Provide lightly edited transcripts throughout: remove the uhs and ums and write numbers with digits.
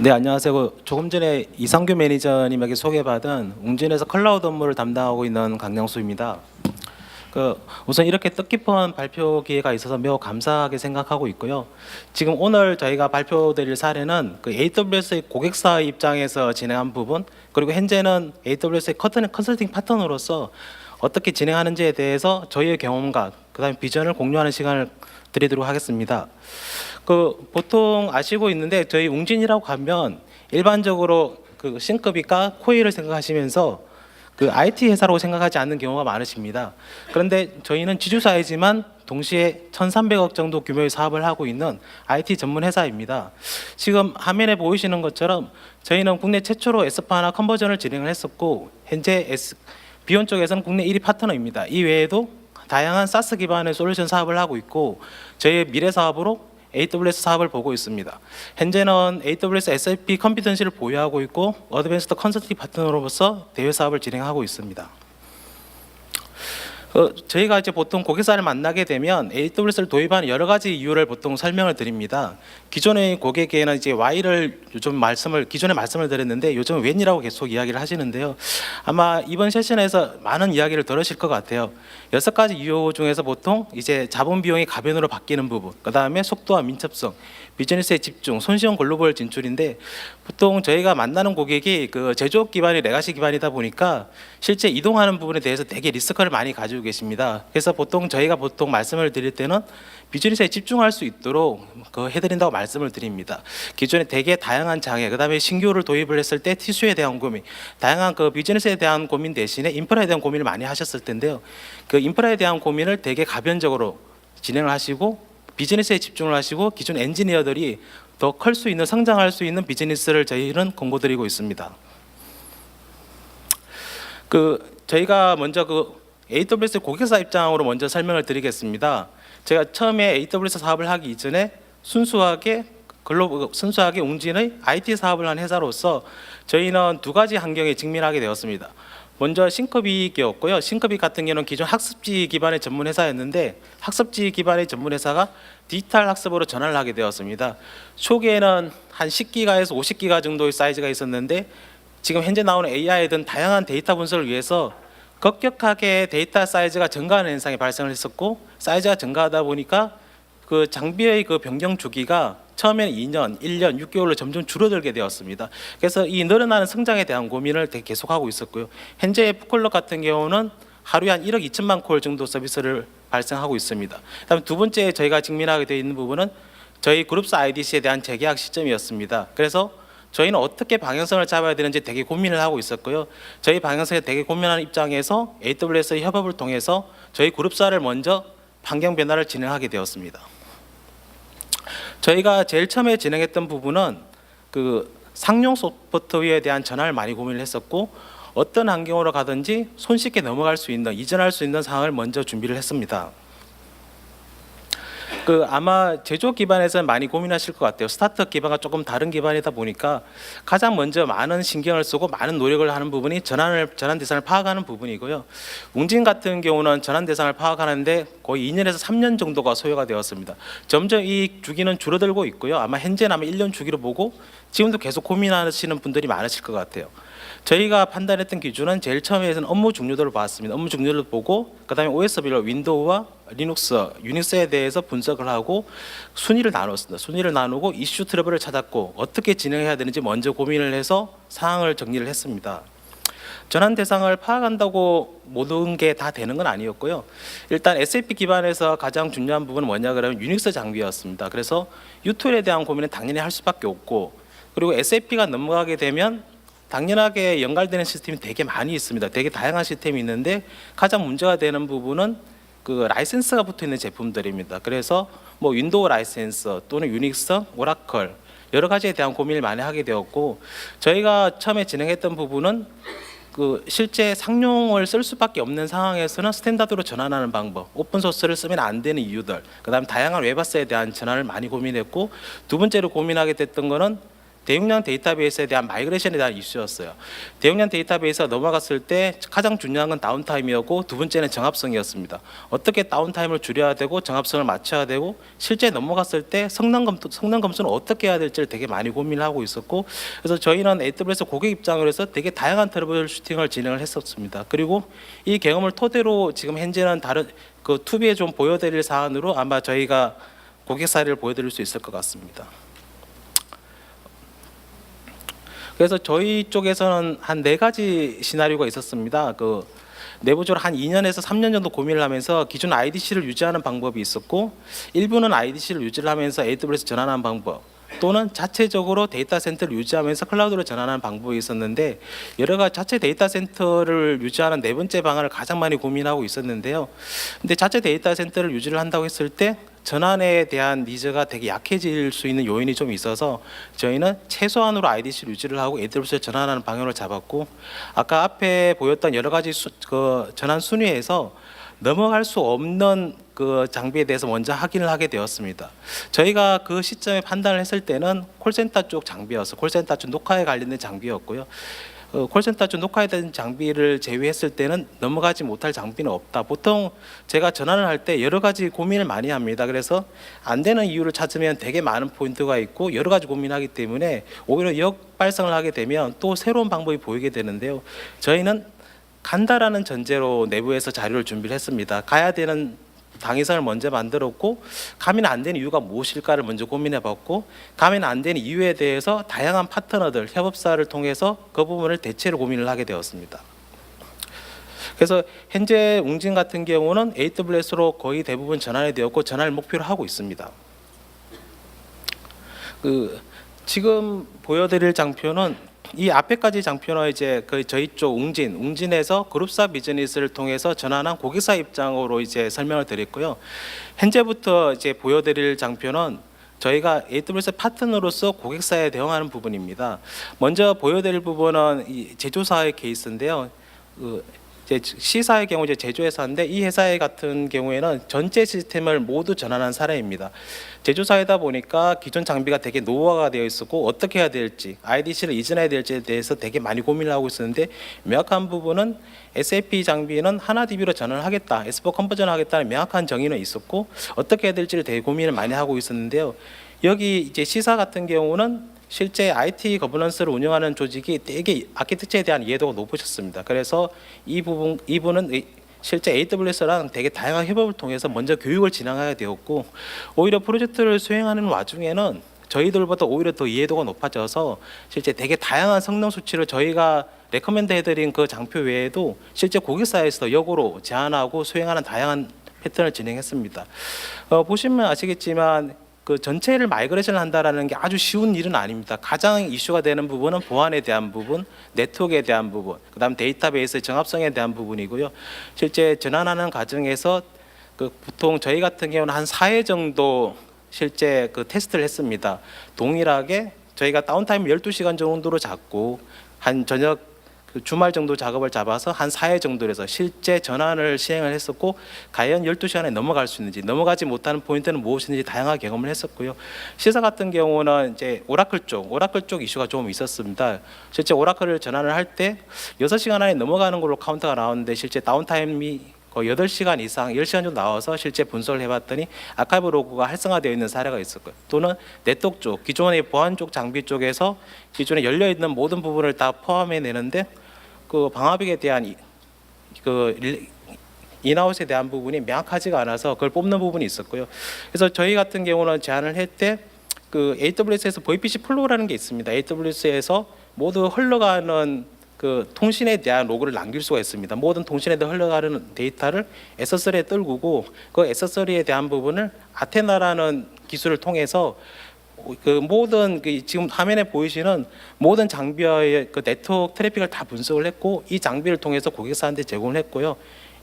네, 안녕하세요. 조금 전에 이상규 매니저님에게 소개받은 웅진에서 클라우드 업무를 담당하고 있는 강영수입니다. 우선 이렇게 뜻깊은 발표 기회가 있어서 매우 감사하게 생각하고 있고요. 지금 오늘 저희가 발표드릴 사례는 AWS의 고객사 입장에서 진행한 부분, 그리고 현재는 AWS의 컨설팅 파트너로서 어떻게 진행하는지에 대해서 저희의 경험과 그다음에 비전을 공유하는 시간을 드리도록 하겠습니다. 보통 아시고 있는데 저희 웅진이라고 하면 일반적으로 싱크빅과 코일을 생각하시면서 IT 회사라고 생각하지 않는 경우가 많으십니다. 그런데 저희는 지주사이지만 동시에 1,300억 정도 규모의 사업을 하고 있는 IT 전문 회사입니다. 지금 화면에 보이시는 것처럼 저희는 국내 최초로 S/4HANA 컨버전을 진행을 했었고 현재 비온 쪽에서는 국내 1위 파트너입니다. 이 외에도 다양한 사스 기반의 솔루션 사업을 하고 있고 저희의 미래 사업으로 AWS 사업을 보고 있습니다. 현재는 AWS SAP 컴피턴시를 보유하고 있고 어드밴스드 컨설팅 파트너로서 대외 사업을 진행하고 있습니다. 저희가 이제 보통 고객사를 만나게 되면 AWS를 도입하는 여러 가지 이유를 보통 설명을 드립니다. 기존의 고객에게는 이제 Y를 기존에 말씀을 드렸는데 요즘은 When이라고 계속 이야기를 하시는데요. 아마 이번 세션에서 많은 이야기를 들으실 것 같아요. 6가지 이유 중에서 보통 이제 자본 비용이 가변으로 바뀌는 부분, 그 다음에 속도와 민첩성, 비즈니스의 집중, 손쉬운 글로벌 진출인데 보통 저희가 만나는 고객이 제조업 기반이 레가시 기반이다 보니까 실제 이동하는 부분에 대해서 되게 리스크를 많이 가지고 계십니다. 그래서 저희가 말씀을 드릴 때는 비즈니스에 집중할 수 있도록 해드린다고 말씀을 드립니다. 기존에 되게 다양한 장애, 그 다음에 신규를 도입을 했을 때 티슈에 대한 고민, 다양한 비즈니스에 대한 고민 대신에 인프라에 대한 고민을 많이 하셨을 텐데요. 인프라에 대한 고민을 되게 가변적으로 진행을 하시고 비즈니스에 집중을 하시고 기존 엔지니어들이 더 클 수 있는, 성장할 수 있는 비즈니스를 저희는 권고드리고 있습니다. 저희가 먼저 AWS 고객사 입장으로 먼저 설명을 드리겠습니다. 제가 처음에 AWS 사업을 하기 이전에 순수하게 웅진의 IT 사업을 한 회사로서 저희는 2가지 환경에 직면하게 되었습니다. 먼저 싱크빅이었고요. 싱크빅 같은 경우는 기존 학습지 기반의 전문 회사였는데 학습지 기반의 전문 회사가 디지털 학습으로 전환을 하게 되었습니다. 초기에는 한 10기가에서 50기가 정도의 사이즈가 있었는데 지금 현재 나오는 AI 등 다양한 데이터 분석을 위해서 급격하게 데이터 사이즈가 증가하는 현상이 발생을 했었고 사이즈가 증가하다 보니까 장비의 변경 주기가 처음에는 2년, 1년, 6개월로 점점 줄어들게 되었습니다. 그래서 이 늘어나는 성장에 대한 고민을 계속하고 있었고요. 현재 푸클럭 같은 경우는 하루에 한 1억 2천만 콜 정도 서비스를 발생하고 있습니다. 그다음에 2번째 저희가 직면하게 되어 있는 부분은 저희 그룹사 IDC에 대한 재계약 시점이었습니다. 그래서 저희는 어떻게 방향성을 잡아야 되는지 되게 고민을 하고 있었고요. 저희 방향성에 되게 고민하는 입장에서 AWS의 협업을 통해서 저희 그룹사를 먼저 환경 변화를 진행하게 되었습니다. 저희가 제일 처음에 진행했던 부분은 상용 소프트웨어에 대한 전환을 많이 고민을 했었고 어떤 환경으로 가든지 손쉽게 넘어갈 수 있는, 이전할 수 있는 상황을 먼저 준비를 했습니다. 아마 제조업 기반에서는 많이 고민하실 것 같아요. 스타트업 기반과 조금 다른 기반이다 보니까 가장 먼저 많은 신경을 쓰고 많은 노력을 하는 부분이 전환 대상을 파악하는 부분이고요. 웅진 같은 경우는 전환 대상을 파악하는데 거의 2년에서 3년 정도가 소요가 되었습니다. 점점 이 주기는 줄어들고 있고요. 아마 현재는 1년 주기로 보고 지금도 계속 고민하시는 분들이 많으실 것 같아요. 저희가 판단했던 기준은 제일 처음에는 업무 중요도를 봤습니다. 업무 중요도를 보고 그다음에 OS별로 윈도우와 리눅스, 유닉스에 대해서 분석을 하고 순위를 나눴습니다. 순위를 나누고 이슈 트러블을 찾았고 어떻게 진행해야 되는지 먼저 고민을 해서 사항을 정리를 했습니다. 전환 대상을 파악한다고 모든 게 다 되는 건 아니었고요. 일단 SAP 기반에서 가장 중요한 부분은 뭐냐 그러면 유닉스 장비였습니다. 그래서 유툴에 대한 고민은 당연히 할 수밖에 없고 그리고 SAP가 넘어가게 되면 당연하게 연결되는 시스템이 되게 많이 있습니다. 되게 다양한 시스템이 있는데 가장 문제가 되는 부분은 라이센스가 붙어 있는 제품들입니다. 그래서 윈도우 라이센스 또는 유닉스, 오라클 여러 가지에 대한 고민을 많이 하게 되었고 저희가 처음에 진행했던 부분은 실제 상용을 쓸 수밖에 없는 상황에서는 스탠다드로 전환하는 방법, 오픈소스를 쓰면 안 되는 이유들, 그다음 다양한 웹아스에 대한 전환을 많이 고민했고 두 번째로 고민하게 됐던 거는 대용량 데이터베이스에 대한 마이그레이션에 대한 이슈였어요. 대용량 데이터베이스가 넘어갔을 때 가장 중요한 건 다운타임이었고 두 번째는 정합성이었습니다. 어떻게 다운타임을 줄여야 되고 정합성을 맞춰야 되고 실제 넘어갔을 때 성능 검수는 어떻게 해야 될지를 되게 많이 고민을 하고 있었고, 그래서 저희는 AWS 고객 입장으로 해서 되게 다양한 트러블 슈팅을 진행을 했었습니다. 그리고 이 경험을 토대로 지금 현재는 다른 그 투비에 좀 보여드릴 사안으로 아마 저희가 고객 사례를 보여드릴 수 있을 것 같습니다. 그래서 저희 쪽에서는 한 4가지 시나리오가 있었습니다. 그 내부적으로 한 2년에서 3년 정도 고민을 하면서 기존 IDC를 유지하는 방법이 있었고, 일부는 IDC를 유지를 하면서 AWS 전환하는 방법, 또는 자체적으로 데이터 센터를 유지하면서 클라우드로 전환하는 방법이 있었는데, 여러 가지 자체 데이터 센터를 유지하는 네 번째 방안을 가장 많이 고민하고 있었는데요. 근데 자체 데이터 센터를 유지를 한다고 했을 때 전환에 대한 니즈가 되게 약해질 수 있는 요인이 좀 있어서 저희는 최소한으로 IDC를 유지를 하고 AWS에 전환하는 방향을 잡았고, 아까 앞에 보였던 여러 가지 그 전환 순위에서 넘어갈 수 없는 그 장비에 대해서 먼저 확인을 하게 되었습니다. 저희가 그 시점에 판단을 했을 때는 콜센터 쪽 장비였어. 콜센터 쪽 녹화에 관련된 장비였고요. 콜센터 쪽 녹화된 장비를 제외했을 때는 넘어가지 못할 장비는 없다. 보통 제가 전환을 할 때 여러 가지 고민을 많이 합니다. 그래서 안 되는 이유를 찾으면 되게 많은 포인트가 있고 여러 가지 고민하기 때문에 오히려 역발상을 하게 되면 또 새로운 방법이 보이게 되는데요. 저희는 간다라는 전제로 내부에서 자료를 준비를 했습니다. 가야 되는 방위선을 먼저 만들었고, 가면 안 되는 이유가 무엇일까를 먼저 고민해봤고, 가면 안 되는 이유에 대해서 다양한 파트너들, 협업사를 통해서 그 부분을 대체로 고민을 하게 되었습니다. 그래서 현재 웅진 같은 경우는 AWS로 거의 대부분 전환이 되었고 전환을 목표로 하고 있습니다. 지금 보여드릴 장표는 이 앞에까지 장표는 이제 저희 쪽 웅진에서 그룹사 비즈니스를 통해서 전환한 고객사 입장으로 이제 설명을 드렸고요. 현재부터 이제 보여드릴 장표는 저희가 AWS 파트너로서 고객사에 대응하는 부분입니다. 먼저 보여드릴 부분은 이 제조사의 케이스인데요. C사의 경우 이제 제조회사인데, 이 회사 같은 경우에는 전체 시스템을 모두 전환한 사례입니다. 제조사이다 보니까 기존 장비가 되게 노후화가 되어 있었고 어떻게 해야 될지, IDC를 이전해야 될지에 대해서 되게 많이 고민을 하고 있었는데, 명확한 부분은 SAP 장비는 하나DB로 전환을 하겠다, S4 컨버전을 하겠다는 명확한 정의는 있었고 어떻게 해야 될지를 되게 고민을 많이 하고 있었는데요. 여기 이제 C사 같은 경우는 실제 IT 거버넌스를 운영하는 조직이 되게 아키텍처에 대한 이해도가 높으셨습니다. 그래서 이분은 실제 AWS랑 되게 다양한 협업을 통해서 먼저 교육을 진행하게 되었고, 오히려 프로젝트를 수행하는 와중에는 저희들보다 오히려 더 이해도가 높아져서 실제 되게 다양한 성능 수치를 저희가 레커멘드 해드린 그 장표 외에도 실제 고객사에서 역으로 제안하고 수행하는 다양한 패턴을 진행했습니다. 보시면 아시겠지만 그 전체를 마이그레이션을 한다라는 게 아주 쉬운 일은 아닙니다. 가장 이슈가 되는 부분은 보안에 대한 부분, 네트워크에 대한 부분, 그다음 데이터베이스의 정합성에 대한 부분이고요. 실제 전환하는 과정에서 보통 저희 같은 경우는 한 4회 정도 실제 테스트를 했습니다. 동일하게 저희가 다운타임 12시간 정도로 잡고 한 저녁 주말 정도 작업을 잡아서 한 4회 정도로 해서 실제 전환을 시행을 했었고, 과연 12시간에 넘어갈 수 있는지, 넘어가지 못하는 포인트는 무엇인지 다양하게 경험을 했었고요. C사 같은 경우는 이제 오라클 쪽 이슈가 좀 있었습니다. 실제 오라클을 전환을 할 때 6시간 안에 넘어가는 걸로 카운트가 나오는데 실제 다운타임이 거의 8시간 이상, 10시간 정도 나와서 실제 분석을 해봤더니 아카이브 로그가 활성화되어 있는 사례가 있었고요. 또는 네트워크 쪽, 기존의 보안 쪽 장비 쪽에서 기존에 열려있는 모든 부분을 다 포함해내는데 그 방화벽에 대한 인아웃에 대한 부분이 명확하지가 않아서 그걸 뽑는 부분이 있었고요. 그래서 저희 같은 경우는 제안을 할 때 그 AWS에서 VPC 플로우라는 게 있습니다. AWS에서 모두 흘러가는 그 통신에 대한 로그를 남길 수가 있습니다. 모든 통신에 흘러가는 데이터를 S3에 떨구고 그 S3에 대한 부분을 아테나라는 기술을 통해서 그 모든 지금 화면에 보이시는 모든 장비의 그 네트워크 트래픽을 다 분석을 했고, 이 장비를 통해서 고객사한테 제공을 했고요.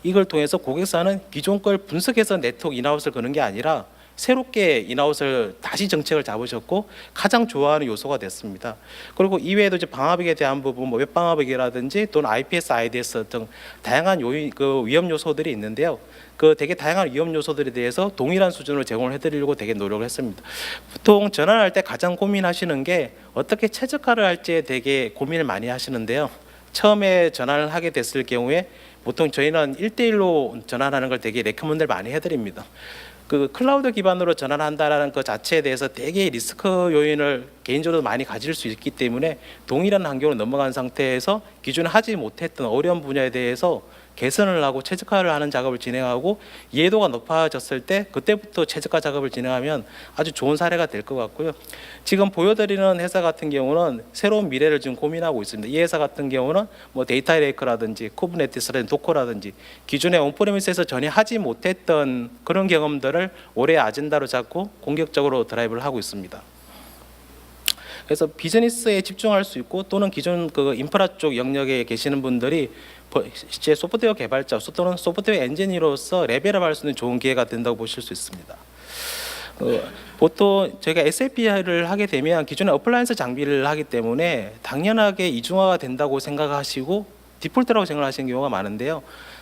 이걸 통해서 고객사는 기존 걸 분석해서 네트워크 인아웃을 거는 게 아니라 새롭게 인하웃을 다시 정책을 잡으셨고 가장 좋아하는 요소가 됐습니다. 그리고 이외에도 이제 방화벽에 대한 부분, 뭐 웹방화벽이라든지 또는 IPS, IDS 등 다양한 위험 요소들이 있는데요. 그 되게 다양한 위험 요소들에 대해서 동일한 수준으로 제공을 해드리려고 되게 노력을 했습니다. 보통 전환할 때 가장 고민하시는 게 어떻게 최적화를 할지에 되게 고민을 많이 하시는데요. 처음에 전환을 하게 됐을 경우에 보통 저희는 1대1로 전환하는 걸 되게 레커먼드를 많이 해드립니다. 그 클라우드 기반으로 전환한다라는 것 자체에 대해서 되게 리스크 요인을 개인적으로 많이 가질 수 있기 때문에 동일한 환경으로 넘어간 상태에서 기존에 하지 못했던 어려운 분야에 대해서 개선을 하고 최적화를 하는 작업을 진행하고 이해도가 높아졌을 때 그때부터 최적화 작업을 진행하면 아주 좋은 사례가 될 것 같고요. 지금 보여드리는 회사 같은 경우는 새로운 미래를 지금 고민하고 있습니다. 이 회사 같은 경우는 뭐 데이터 레이크라든지 쿠버네티스라든지 도커라든지 기존에 온프레미스에서 전혀 하지 못했던 그런 경험들을 올해 아젠다로 잡고 공격적으로 드라이브를 하고 있습니다. 그래서 비즈니스에 집중할 수 있고 또는 기존 그 인프라 쪽 영역에 계시는 분들이 실제 소프트웨어 개발자 또는 소프트웨어 엔지니어로서 레벨업할 수 있는 좋은 기회가 된다고 보실 수 있습니다. 보통 저희가 SAP를 하게 되면 기존에 어플라이언스 장비를 하기 때문에 당연하게 이중화가 된다고 생각하시고 디폴트라고 생각하시는 경우가 많은데요.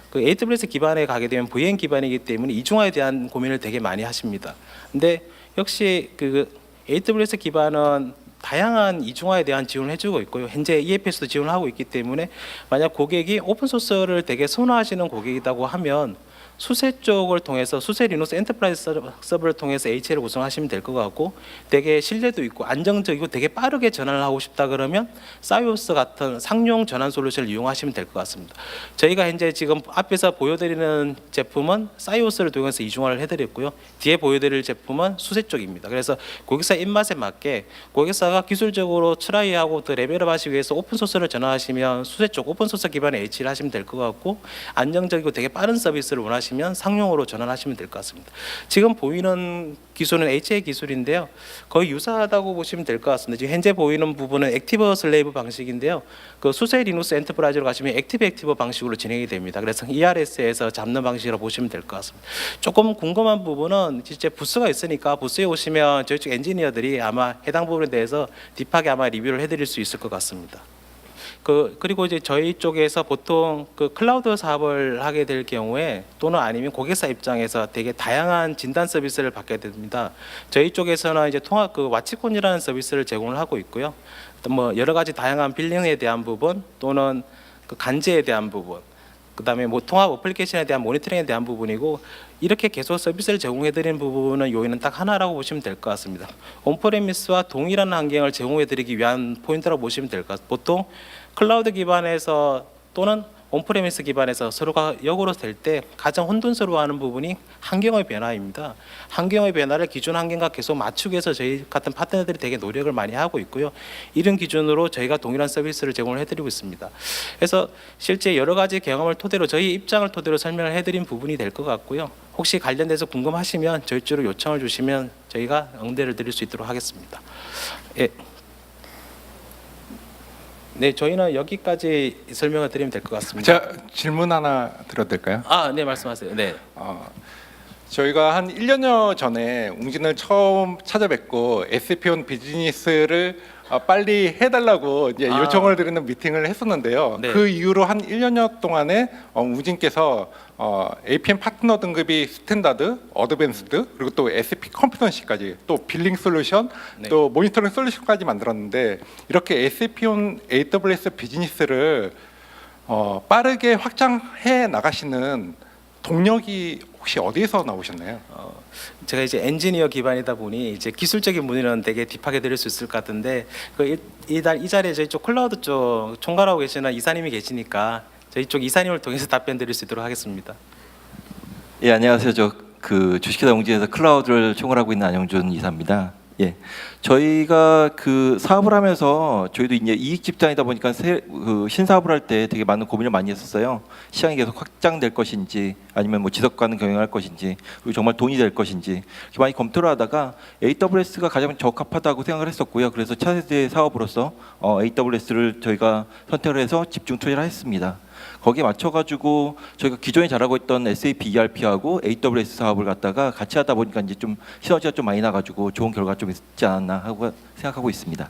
그 AWS 기반에 가게 되면 VM 기반이기 때문에 이중화에 대한 고민을 되게 많이 하십니다. 근데 역시 그 AWS 기반은 다양한 이중화에 대한 지원을 해주고 있고요. 현재 EFS도 지원을 하고 있기 때문에 만약 고객이 오픈소스를 되게 선호하시는 고객이라고 하면 수세 쪽을 통해서 수세 리눅스 엔터프라이즈 서버를 통해서 HL을 구성하시면 될 것 같고 되게 신뢰도 있고 안정적이고 되게 빠르게 전환을 하고 싶다 그러면 사이오스 같은 상용 전환 솔루션을 이용하시면 될 것 같습니다. 저희가 현재 지금 앞에서 보여드리는 제품은 사이오스를 통해서 이중화를 해드렸고요. 뒤에 보여드릴 제품은 수세 쪽입니다. 그래서 고객사 입맛에 맞게 고객사가 기술적으로 트라이하고 더 레벨업 하시기 위해서 오픈소스를 전환하시면 수세 쪽 오픈소스 기반의 HL을 하시면 될 것 같고 안정적이고 되게 빠른 서비스를 원하시면 상용으로 전환하시면 될 것 같습니다. 지금 보이는 기술은 HA 기술인데요. 거의 유사하다고 보시면 될 것 같습니다. 지금 현재 보이는 부분은 액티브 슬레이브 방식인데요. 그 수세 리눅스 엔터프라이즈로 가시면 액티브 방식으로 진행이 됩니다. 그래서 ERS에서 잡는 방식으로 보시면 될 것 같습니다. 조금 궁금한 부분은 진짜 부스가 있으니까 부스에 오시면 저희 쪽 엔지니어들이 아마 해당 부분에 대해서 딥하게 아마 리뷰를 해드릴 수 있을 것 같습니다. 그리고 이제 저희 쪽에서 보통 그 클라우드 사업을 하게 될 경우에 또는 아니면 고객사 입장에서 되게 다양한 진단 서비스를 받게 됩니다. 저희 쪽에서는 이제 통합 그 와치콘이라는 서비스를 제공을 하고 있고요. 또 뭐 여러 가지 다양한 빌링에 대한 부분 또는 그 간제에 대한 부분, 그다음에 뭐 통합 어플리케이션에 대한 모니터링에 대한 부분이고 이렇게 계속 서비스를 제공해드리는 부분은 요인은 딱 하나라고 보시면 될 것 같습니다. 온프레미스와 동일한 환경을 제공해드리기 위한 포인트라고 보시면 될 것 같습니다. 보통 클라우드 기반에서 또는 온프레미스 기반에서 서로가 역으로 될 때 가장 혼돈스러워하는 부분이 환경의 변화입니다. 환경의 변화를 기존 환경과 계속 맞추기 위해서 저희 같은 파트너들이 되게 노력을 많이 하고 있고요. 이런 기준으로 저희가 동일한 서비스를 제공을 해드리고 있습니다. 그래서 실제 여러 가지 경험을 토대로 저희 입장을 토대로 설명을 해드린 부분이 될 것 같고요. 혹시 관련돼서 궁금하시면 저희 쪽으로 요청을 주시면 저희가 응대를 드릴 수 있도록 하겠습니다. 예. 네, 저희는 여기까지 설명을 드리면 될 것 같습니다. 제가 질문 하나 드려도 될까요? 네, 말씀하세요. 네. 저희가 한 1년여 전에 웅진을 처음 찾아뵙고 SAP온 비즈니스를 빨리 해달라고 이제 요청을 드리는 미팅을 했었는데요. 네. 그 이후로 한 1년여 동안에 웅진께서 APM 파트너 등급이 스탠다드, 어드밴스드, 그리고 또 SAP 컴피턴시까지 또 빌링 솔루션, 네. 또 모니터링 솔루션까지 만들었는데 이렇게 SAP온 AWS 비즈니스를 빠르게 확장해 나가시는 동력이 혹시 어디에서 나오셨나요? 제가 이제 엔지니어 기반이다 보니 이제 기술적인 문의는 되게 딥하게 드릴 수 있을 것 같은데 이 자리에 저희 쪽 클라우드 쪽 총괄하고 계시는 이사님이 계시니까 저희 쪽 이사님을 통해서 답변 드릴 수 있도록 하겠습니다. 예, 안녕하세요. 저 그 주식회사 웅진에서 클라우드를 총괄하고 있는 안영준 이사입니다. 예, 저희가 그 사업을 하면서 저희도 이제 이익 집단이다 보니까 신사업을 할 때 되게 많은 고민을 많이 했었어요. 시장이 계속 확장될 것인지 아니면 뭐 지속 가능 경영할 것인지 그리고 정말 돈이 될 것인지 이렇게 많이 검토를 하다가 AWS가 가장 적합하다고 생각을 했었고요. 그래서 차세대 사업으로서 AWS를 저희가 선택을 해서 집중 투자를 했습니다. 거기에 맞춰가지고 저희가 기존에 잘하고 있던 SAP ERP하고 AWS 사업을 갖다가 같이 하다 보니까 이제 좀 시너지가 좀 많이 나가지고 좋은 결과가 좀 있지 않았나 하고 생각하고 있습니다.